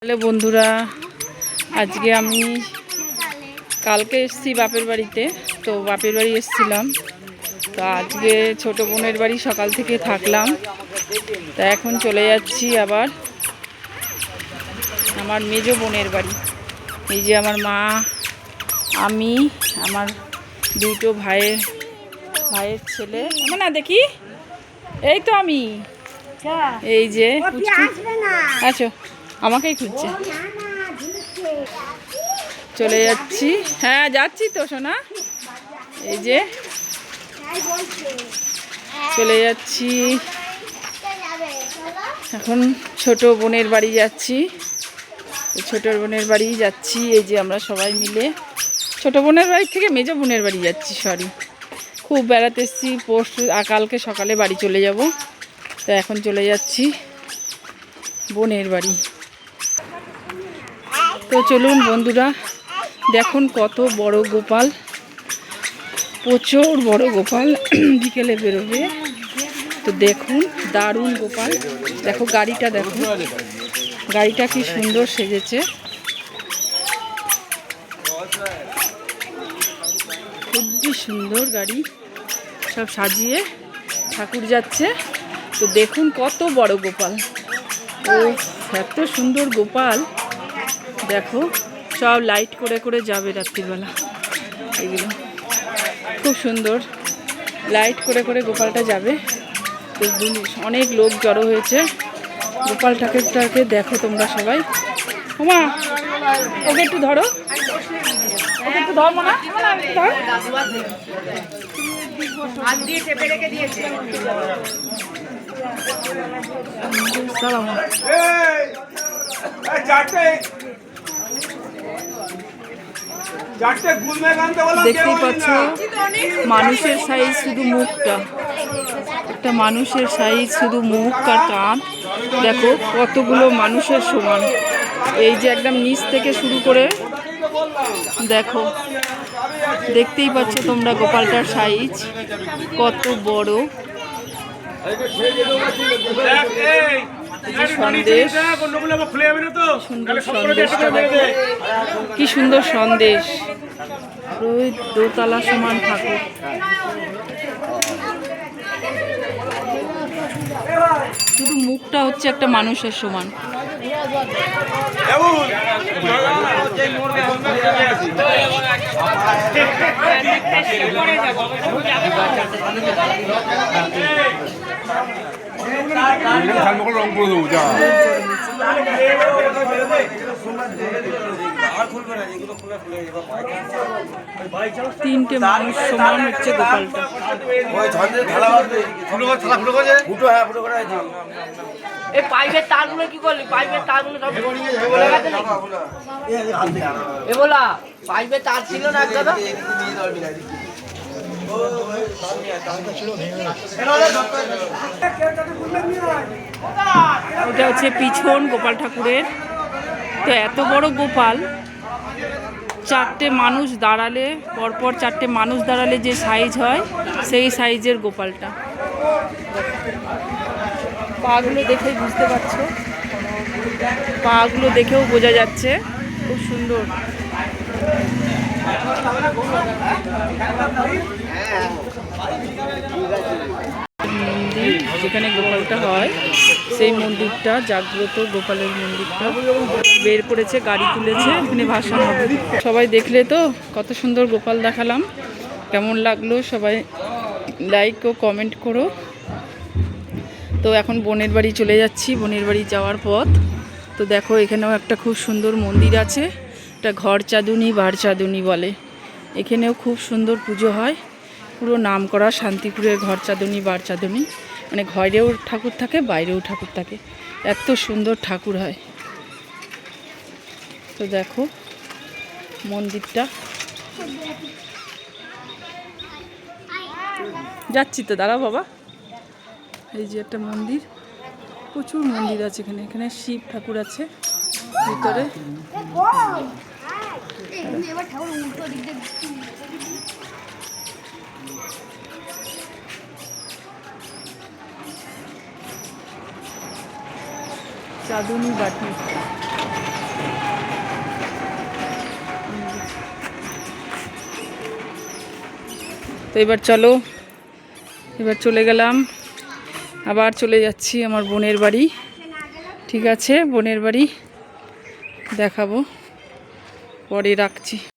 Hello বন্ধুরা, আজকে আমি কালকে এসেছি বাপের বাড়িতে। তো বাপের বাড়ি এসেছিলাম, তো আজকে ছোট বোনের বাড়ি সকাল থেকে থাকলাম। তা এখন চলে যাচ্ছি আবার আমার মেজো বোনের বাড়ি। এই যে আমার মা, আমি, আমার দুটো ভাইয়ের ছেলে। না দেখি, এই তো আমি, এই যে আচ্ছা আমাকেই খুঁজছে। চলে যাচ্ছি, হ্যাঁ যাচ্ছি তো সোনা। এই যে চলে যাচ্ছি এখন ছোট বোনের বাড়ি যাচ্ছি। ছোট বোনের বাড়ি যাচ্ছি, এই যে আমরা সবাই মিলে ছোট বোনের বাড়ি থেকে মেজো বোনের বাড়ি যাচ্ছি। খুব বেড়াতে এসেছি, কালকে সকালে বাড়ি চলে যাব। তো এখন চলে যাচ্ছি বোনের বাড়ি। তো চলুন বন্ধুরা, দেখুন কত বড় গোপাল, প্রচুর বড় গোপাল। বিকেলে বেরোবে। তো দেখুন দারুণ গোপাল। দেখো গাড়িটা, দেখো গাড়িটা কি সুন্দর সেজেছে, খুবই সুন্দর গাড়ি, সব সাজিয়ে ঠাকুর যাচ্ছে। তো দেখুন কত বড় গোপাল, ও এত সুন্দর গোপাল। দেখো সব লাইট করে করে যাবে রাত্রিবেলা, এগুলো খুব সুন্দর লাইট করে করে গোপালটা যাবে। তো অনেক লোক জড়ো হয়েছে গোপাল ঠাকুরটাকে। দেখো তোমরা সবাই, ওমা ওকে একটু ধরো, ওকে একটু ধর, মা ধর। দেখতেই পাচ্ছ মানুষের সাইজ শুধু মুখটা, একটা মানুষের সাইজ শুধু মুখ আর কান। দেখো কতগুলো মানুষের সমান। এই যে একদম নিচ থেকে শুরু করে দেখো, দেখতেই পাচ্ছ তোমরা গোপালটার সাইজ কত বড়। সন্দেশ, সুন্দর সন্দেশটা দেখো, কি সুন্দর সন্দেশ। ওই দোতলা সমান ঠাকুর, শুধু মুখটা হচ্ছে একটা মানুষের সমান। রং করে দেবো যা। তিনটে মানুষ সমান হচ্ছে গোপালটা। এই পাইপের তারগুলো কি করলি? পাইপের তারগুলো সব বলে গেছে নাকি? এ বলা পাইপের তার ছিল না দাদা? ওটা হচ্ছে পিছন গোপাল ঠাকুরের। তো এত বড় গোপাল, চারটে মানুষ দাঁড়ালে, পরপর চারটে মানুষ দাঁড়ালে যে সাইজ হয় সেই সাইজের গোপালটা। পাগুলো দেখেই বুঝতে পারছো, পাগুলো দেখেও বোঝা যাচ্ছে খুব সুন্দর। মন্দির যেখানে গোপালটা হয় সেই মন্দিরটা, জাগ্রত গোপালের মন্দিরটা বের করেছে, গাড়ি তুলেছে, এখানে ভাসান হবে। সবাই দেখলে তো কত সুন্দর গোপাল দেখালাম, কেমন লাগলো সবাই লাইক ও কমেন্ট করো। তো এখন বোনের বাড়ি চলে যাচ্ছি, বোনের বাড়ি যাওয়ার পথ। তো দেখো এখানেও একটা খুব সুন্দর মন্দির আছে, এটা ঘর চাঁদুনি বার চাঁদুনি বলে। এখানেও খুব সুন্দর পুজো হয়, পুরো নাম করা শান্তিপুরের ঘর চাঁদুনি বার চাঁদুনি, মানে ঘরেও ঠাকুর থাকে বাইরেও ঠাকুর থাকে, এত সুন্দর ঠাকুর হয়। তো দেখো মন্দিরটা, যাচ্ছি তো দাঁড়াও বাবা। এই যে একটা মন্দির, প্রচুর মন্দির আছে এখানে। এখানে শিব ঠাকুর আছে ভিতরে। চাঁদুনি বাটি। তো এবার চলো, এবার চলে গেলাম, আবার চলে যাচ্ছি আমার বোনের বাড়ি। ঠিক আছে, বোনের বাড়ি দেখাবো পরে, রাখছি।